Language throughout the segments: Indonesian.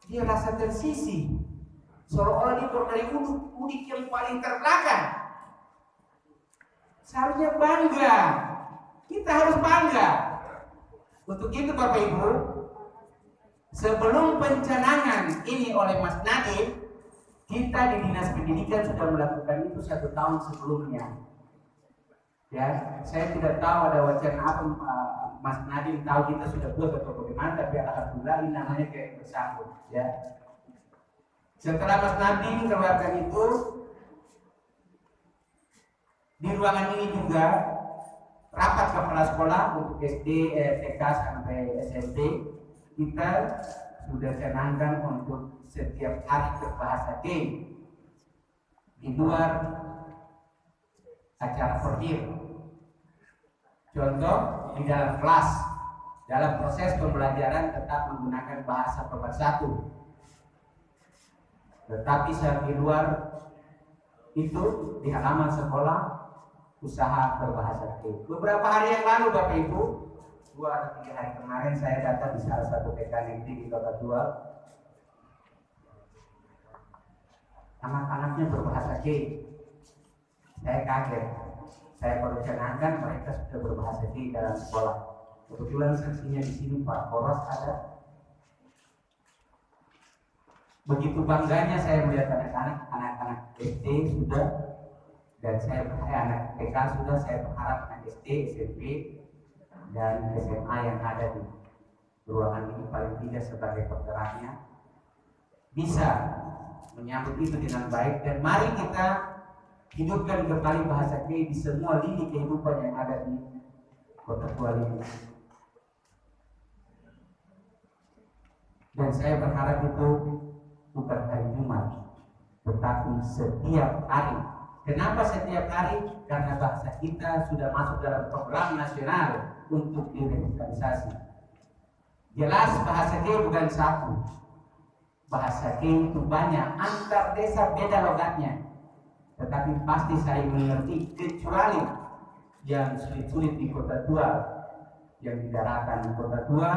Dia rasa tersisih, seolah-olah dia dari udik yang paling terbelakang. Seharusnya bangga, kita harus bangga. Untuk itu Bapak Ibu, sebelum pencanangan ini oleh Mas Nadiem, kita di Dinas Pendidikan sudah melakukan itu 1 tahun sebelumnya. Ya, saya tidak tahu ada wacana apa Mas Nadiem tahu kita sudah buat atau bagaimana, tapi alhamdulillah ini namanya kayak bersambut. Ya. Setelah Mas Nadiem keluarkan itu, di ruangan ini juga rapat kepala sekolah untuk SD, TK sampai SMP, kita sudah canangkan untuk setiap hari berbahasa K di luar acara formal. Contoh, di dalam kelas, dalam proses pembelajaran tetap menggunakan bahasa pemersatu. Tetapi saat di luar itu, di halaman sekolah, usaha berbahasa K. Beberapa hari yang lalu Bapak Ibu, 2 atau 3 hari kemarin saya datang di salah satu TK negeri di Kota Tua. Anak-anaknya berbahasa K. Saya kaget. Saya baru canangkan mereka sudah berbahasa K dalam sekolah. Kebetulan saksinya di sini Pak Poros ada. Begitu bangganya saya melihat anak-anak SD sudah, dan anak TK sudah. Saya berharap anak SD, SMP, dan SMA yang ada di ruangan ini paling tidak sebagai penggeraknya bisa menyambut itu dengan baik. Dan mari kita hidupkan kembali bahasa K di semua lini kehidupan yang ada di Kota Tua ini. Dan saya berharap itu bukan hari Jumat, tetapi setiap hari. Kenapa setiap hari? Karena bahasa kita sudah masuk dalam program nasional untuk direvitalisasi. Jelas bahasa K bukan satu. Bahasa K itu banyak, antar desa beda logatnya. Tetapi pasti saya mengerti, kecuali yang sulit-sulit di Kota Tua, yang di daratan Kota Tua,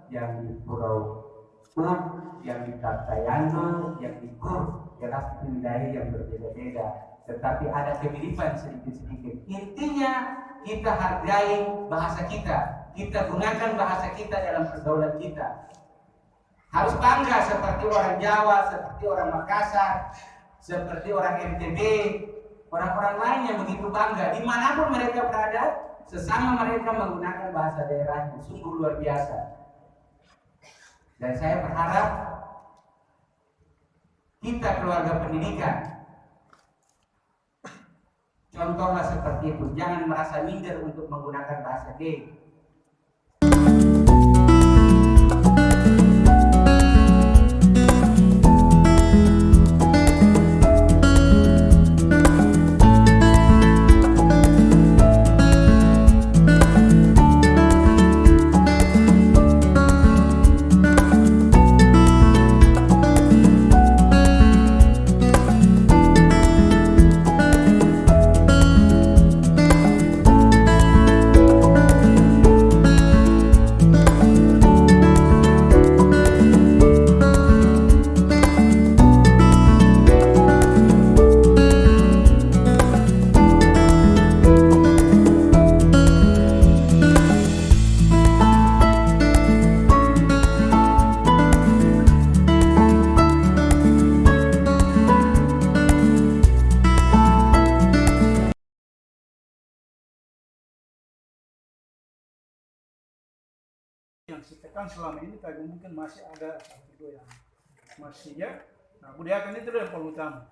yang di Pulau Uk, yang di Kartayando, yang di Kur, jelas itu wilayah yang berbeda-beda. Tetapi ada kemiripan sedikit-sedikit. Intinya kita hargai bahasa kita, kita gunakan bahasa kita dalam pergaulan kita. Harus bangga seperti orang Jawa, seperti orang Makassar, seperti orang NTB, orang-orang lain yang begitu bangga dimanapun mereka berada, sesama mereka menggunakan bahasa daerahnya. Sungguh luar biasa. Dan saya berharap kita keluarga pendidikan contohlah seperti itu. Jangan merasa minder untuk menggunakan bahasa K. Yang ditekan selama ini tapi mungkin masih ada satu yang masih ya. Nah, budayakan itu yang paling utama.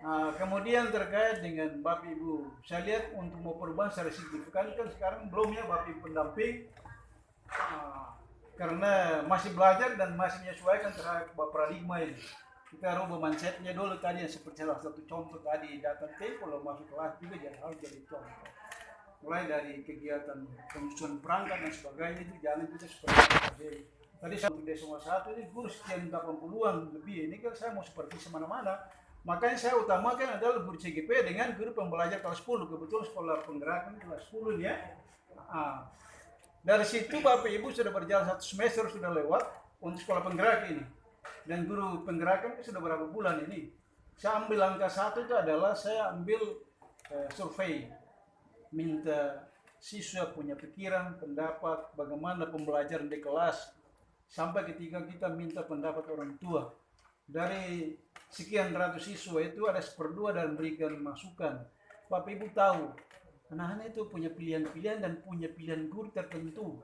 Nah, kemudian terkait dengan Bapak Ibu, saya lihat untuk mau perubahan secara signifikan kan sekarang belum ya Bapak Ibu pendamping, karena masih belajar dan masih menyesuaikan terhadap paradigma ini. kita rubah mindsetnya dulu tadi yang seperti salah satu contoh tadi datang tempo lo masuk kelas juga jangan harus jadi contoh. Mulai dari kegiatan penyusunan perangkat dan sebagainya itu jangan kita seperti itu. Tadi saya untuk Desima 1 ini guru sekian 80-an lebih, ini kan saya mau seperti semana-mana. Makanya saya utamakan adalah guru CGP dengan guru pembelajar kelas 10. Kebetulan sekolah penggerakan kelas 10 ya. Dari situ Bapak Ibu sudah berjalan 1 semester sudah lewat untuk sekolah penggerak ini. Dan guru penggerakan itu sudah berapa bulan ini. Saya ambil angka 1 itu adalah saya ambil survei. Minta siswa punya pikiran, pendapat, bagaimana pembelajaran di kelas. Sampai ketika kita minta pendapat orang tua. Dari sekian ratus siswa itu ada 1/2 dan berikan masukan. Bapak Ibu tahu, anak-anak itu punya pilihan-pilihan dan punya pilihan guru tertentu.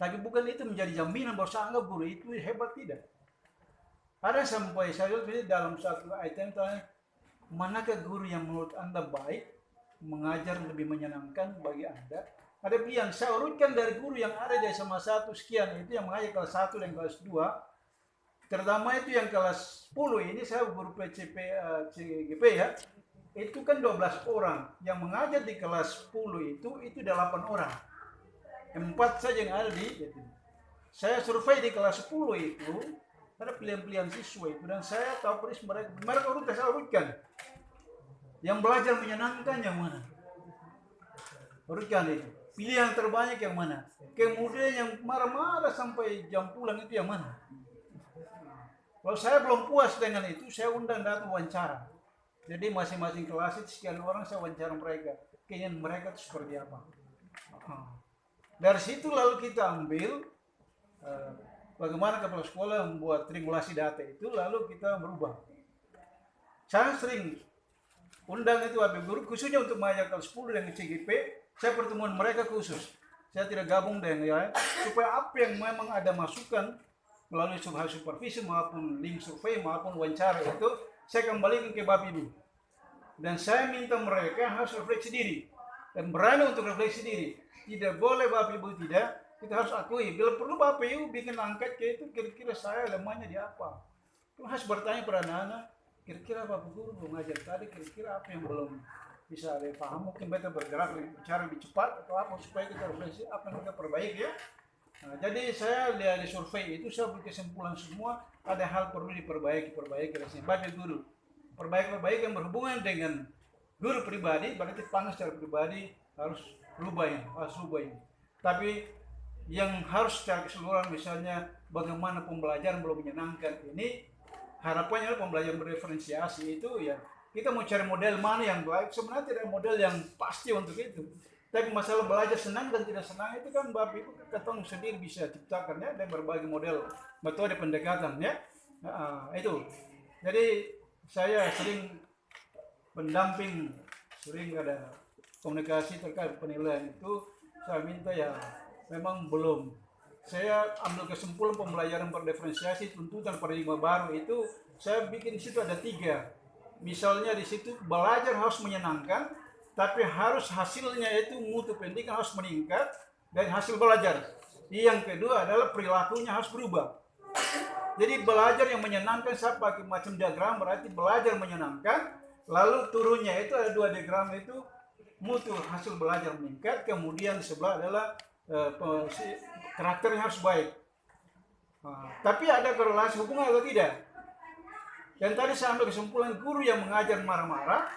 Tapi bukan itu menjadi jaminan bahwa saya anggap guru itu hebat, tidak. Ada sampai saya lihat dalam satu item tanya, manakah guru yang menurut Anda baik, mengajar lebih menyenangkan bagi Anda? Ada pilihan, saya urutkan dari guru yang ada di SMA 1 sekian, itu yang mengajar kelas 1 dan kelas 2. Terutama itu yang kelas 10 ini, saya guru PCP CGP ya, itu kan 12 orang. Yang mengajar di kelas 10 itu 8 orang. 4 saja yang ada di itu. Saya survei di kelas 10 itu, ada pilihan-pilihan siswa itu, dan saya tahu persis mereka urut, saya urutkan. Yang belajar menyenangkan yang mana? Urutkan itu. Pilihan terbanyak yang mana? Kemudian yang marah-marah sampai jam pulang itu yang mana? Kalau saya belum puas dengan itu, saya undang datang wawancara. Jadi masing-masing kelas itu sekian orang saya wawancara mereka. Keinginan mereka itu seperti apa? Dari situ lalu kita ambil bagaimana kepala sekolah membuat triangulasi data itu, lalu kita merubah. Saya sering undang itu habis guru khususnya untuk mengajar kelas 10 dengan CGP. Saya pertemuan mereka khusus. Saya tidak gabung dengan ya, supaya apa yang memang ada masukan melalui supervisi maupun link survei maupun wawancara itu saya kembalikan ke Bapak Ibu. Dan saya minta mereka harus refleksi diri dan berani untuk refleksi diri. Tidak boleh Bapak Ibu tidak. Kita harus akui. Bila perlu Bapak Ibu bikin angket ke itu kira-kira saya lemahnya di apa. Kita harus bertanya pada anak-anak. Kira-kira Bapak Guru belum ngajar tadi. Kira-kira apa yang belum bisa dipaham, mungkin kita bergerak bicara lebih cepat atau apa supaya kita refleksi apa yang kita perbaiki ya. Nah, jadi saya lihat di survei itu saya beri kesimpulan semua ada hal perlu diperbaiki bagi guru. Perbaiki yang berhubungan dengan guru pribadi, berarti panggil secara pribadi harus rubah ini. Tapi yang harus secara keseluruhan misalnya bagaimana pembelajaran belum menyenangkan ini, harapannya adalah pembelajaran berdiferensiasi itu ya. Kita mau cari model mana yang baik, sebenarnya tidak ada model yang pasti untuk itu. Tapi masalah belajar senang dan tidak senang itu kan Bapak Ibu ketemu sendiri bisa ciptakan ya, dan berbagai model metode pendekatan ya. Itu. Jadi saya sering pendamping, sering ada komunikasi terkait penilaian itu, saya minta ya memang belum. Saya ambil kesimpulan pembelajaran berdiferensiasi tuntutan paradigma baru itu saya bikin di situ ada 3. Misalnya di situ belajar harus menyenangkan, tapi harus hasilnya itu mutu pendidikan harus meningkat dari hasil belajar. Yang kedua adalah perilakunya harus berubah. Jadi belajar yang menyenangkan saya pakai macam diagram, berarti belajar menyenangkan, lalu turunnya itu ada 2 diagram itu mutu hasil belajar meningkat, kemudian di sebelah adalah karakternya harus baik. Tapi ada korelasi hubungan atau tidak? Dan tadi saya ambil kesimpulan guru yang mengajar marah-marah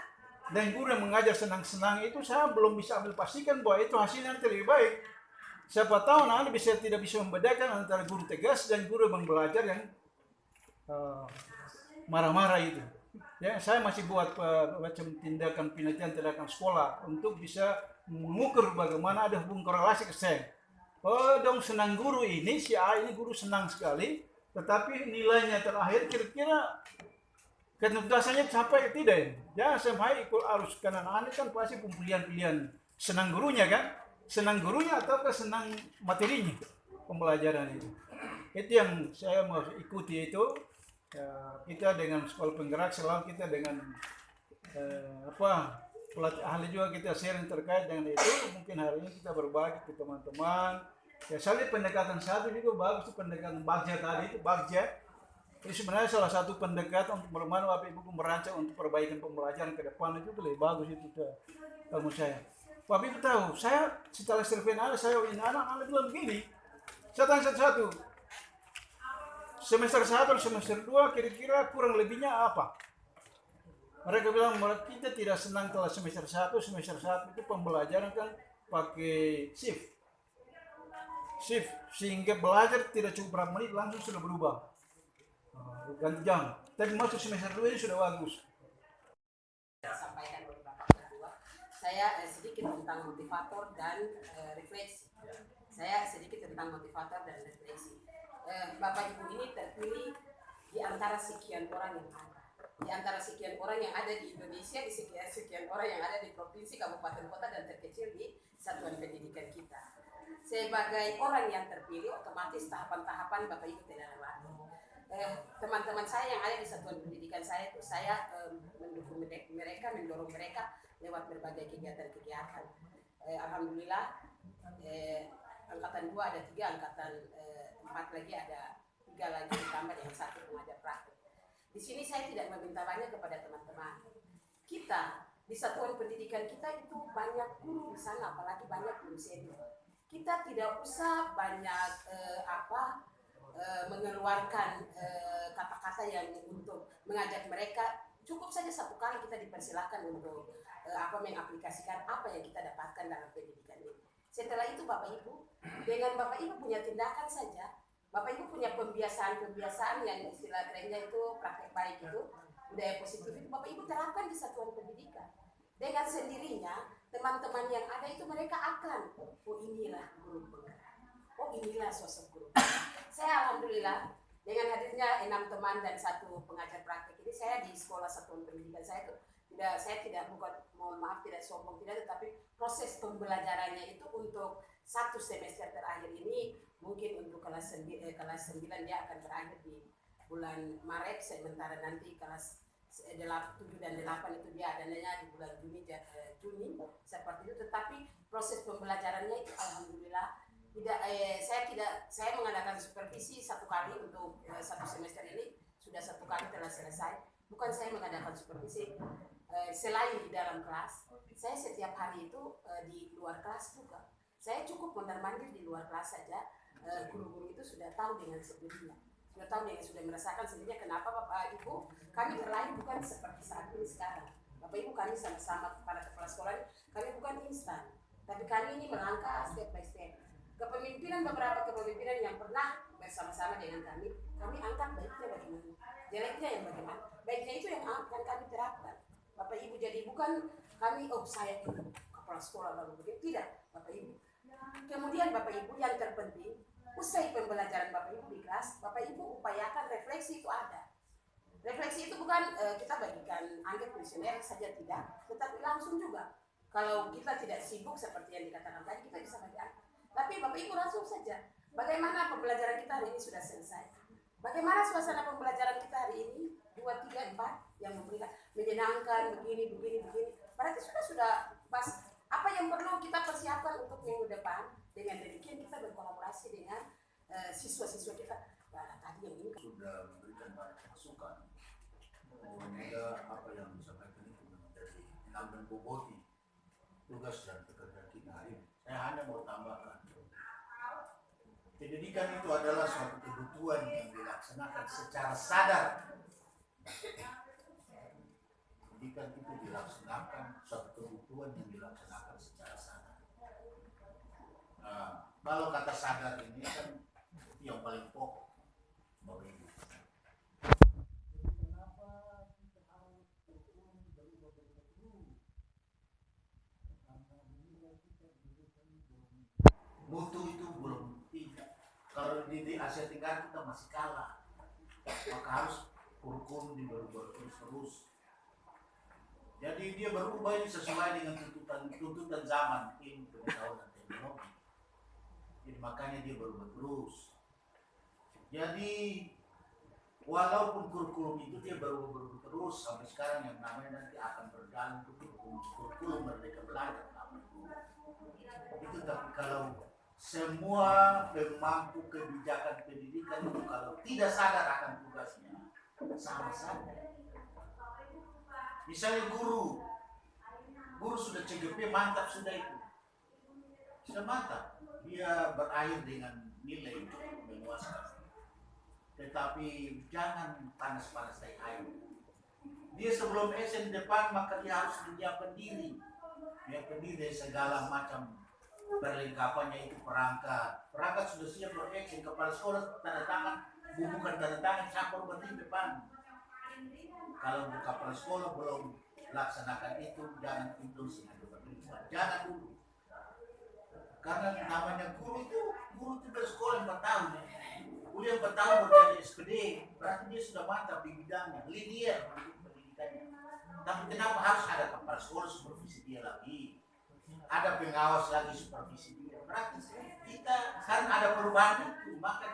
dan guru yang mengajar senang-senang itu saya belum bisa ambil pastikan bahwa itu hasilnya nanti lebih baik. Siapa tahu Anda tidak bisa membedakan antara guru tegas dan guru yang belajar yang marah-marah itu. Ya, saya masih buat macam tindakan sekolah untuk bisa mengukur bagaimana ada hubungan korelasi ke saya. Oh dong senang guru ini, si A ini guru senang sekali, tetapi nilainya terakhir kira-kira ketuntasannya sampai tidak ya. Saya ikut arus kanan anak kan pasti pilihan senang gurunya kan, senang gurunya atau senang materinya pembelajaran itu. Itu yang saya mau ikuti itu. Kita dengan sekolah penggerak selalu kita dengan pelatih ahli juga kita sharing terkait dengan itu. Mungkin hari ini kita berbagi ke teman-teman. Ya saya lihat pendekatan satu juga bagus, pendekatan Bagja tadi itu Bagja. Ini sebenarnya salah satu pendekatan untuk bagaimana Bapak Ibu merancang untuk perbaikan pembelajaran ke depan itu lebih bagus itu kalau menurut saya. Bapak Ibu tahu, saya setelah survei anak, saya ini anak bilang begini, saya tanya satu-satu, semester 1 atau semester 2 kira-kira kurang lebihnya apa? Mereka bilang kita tidak senang kalau semester 1 itu pembelajaran kan pakai shift sehingga belajar tidak cukup berapa menit langsung sudah berubah ganti jam. Tapi masuk semester 2 ini sudah bagus. Sampaikan oleh Bapak Ketua, saya sedikit tentang motivator dan refleksi. Saya sedikit tentang motivator dan refleksi. Bapak Ibu ini terpilih di antara sekian orang yang ada. Di antara sekian orang yang ada di Indonesia, di sekian orang yang ada di provinsi, kabupaten, kota, dan terkecil di satuan pendidikan kita. Sebagai orang yang terpilih, otomatis tahapan-tahapan Bapak Ibu tidak lewati. Teman-teman saya yang ada di satuan pendidikan saya itu, saya mendukung mereka, mendorong mereka lewat berbagai kegiatan-kegiatan. Alhamdulillah, angkatan 2 ada 3, angkatan 4 lagi ada 3 lagi ditambah yang 1 pengajar praktik. Di sini saya tidak meminta banyak kepada teman-teman. Kita di satuan pendidikan kita itu banyak guru di sana, apalagi banyak guru senior. Kita tidak usah banyak mengeluarkan kata-kata yang untuk mengajak mereka. Cukup saja satu kali kita dipersilahkan untuk mengaplikasikan apa yang kita dapatkan dalam pendidikan ini. Setelah itu Bapak Ibu, dengan Bapak Ibu punya tindakan saja, Bapak Ibu punya pembiasaan yang istilah kerennya itu praktek baik itu, budaya positif itu Bapak Ibu terapkan di satuan pendidikan. Dengan sendirinya teman-teman yang ada itu mereka akan, oh inilah guru penggerak, oh inilah sosok guru. Saya alhamdulillah dengan hadirnya 6 teman dan 1 pengajar praktik ini, saya di sekolah satuan pendidikan saya tidak bukan, mohon maaf tidak sombong tidak, tetapi proses pembelajarannya itu untuk 1 semester terakhir ini mungkin untuk kelas 9 dia akan berakhir di bulan Maret, sementara nanti kelas 7 dan 8 itu dia adanya di bulan Juni seperti itu. Tetapi proses pembelajarannya itu alhamdulillah saya mengadakan supervisi 1 kali untuk 1 semester ini, sudah 1 kali telah selesai. Bukan saya mengadakan supervisi selain di dalam kelas, saya setiap hari itu di luar kelas juga. Saya cukup mondar-mandir di luar kelas saja. Guru-guru itu sudah tahu dengan sendirinya, sudah merasakan sendirinya kenapa Bapak Ibu kami terlahir bukan seperti saat ini sekarang. Bapak Ibu kami sama-sama para kepala sekolah, kami bukan instan, tapi kami ini melangkah step by step. Beberapa kepemimpinan yang pernah bersama-sama dengan kami angkat baiknya bagaimana, jeleknya yang bagaimana, baiknya itu yang akan kami terapkan. Bapak Ibu, jadi bukan kami, saya ini kepala sekolah lalu begitu, tidak Bapak Ibu. Kemudian Bapak Ibu yang terpenting, usai pembelajaran Bapak Ibu di kelas, Bapak Ibu upayakan refleksi itu ada. Refleksi itu bukan kita bagikan angket kuesioner saja tidak, tetapi langsung juga. Kalau kita tidak sibuk seperti yang dikatakan tadi, kita bisa bagi angket. Tapi Bapak Ibu langsung saja, bagaimana pembelajaran kita hari ini sudah selesai? Bagaimana suasana pembelajaran kita hari ini 2, 3, 4 yang memberikan menyenangkan begini. Berarti sudah pas apa yang perlu kita persiapkan untuk minggu depan. Dengan demikian kita berkolaborasi dengan siswa-siswa kita. Nah, tadi yang ini sudah memberikan banyak masukan. Semoga apa yang disampaikan itu menjadi menambah boboti tugas dan pekerjaan kita hari ini. Saya hanya mau tambahkan, pendidikan itu adalah suatu kebutuhan yang dilaksanakan secara sadar. Pendidikan itu dilaksanakan suatu kebutuhan yang dilaksanakan secara sadar. Nah, kalau kata sadar ini kan yang paling pokok, Bapak Ibu. Kenapa kita harus kurikulum berubah-ubah terus? Karena nilai kita diberikan mutu itu belum tidak. Kalau di Asia Tenggara kita masih kalah, maka harus kurikulum diubah terus. Jadi dia berubah ini sesuai dengan tuntutan zaman, ilmu pengetahuan dan teknologi. Jadi makanya dia berubah terus. Jadi walaupun kurikulum itu dia berubah terus sampai sekarang, yang namanya nanti akan bergantung kurikulum Merdeka Belajar itu. Tapi kalau semua pemangku kebijakan pendidikan itu kalau tidak sadar akan tugasnya, sama saja. Misalnya guru sudah CGP mantap sudah itu, sudah mantap, dia berakhir dengan nilai cukup memuaskan. Tetapi jangan panas-panas naik air. Dia sebelum SN depan maka dia harus menyiapkan diri, dari segala macam perlengkapannya, itu perangkat sudah siap buat action. Kepala sekolah tanda tangan, bukan tanda tangan, siapa berdiri depan. Kalau kepala sekolah belum laksanakan itu, jangan influence, jangan dulu. Karena namanya guru itu bersekolah 4 tahun ya. Kuliah 4 tahun berjadi SPD, berarti dia sudah mantap di bidangnya, linear pendidikannya. Tapi kenapa harus ada kepala sekolah supervisi dia lagi, ada pengawas lagi supervisi dia? Berarti kita sekarang ada perubahan itu, maka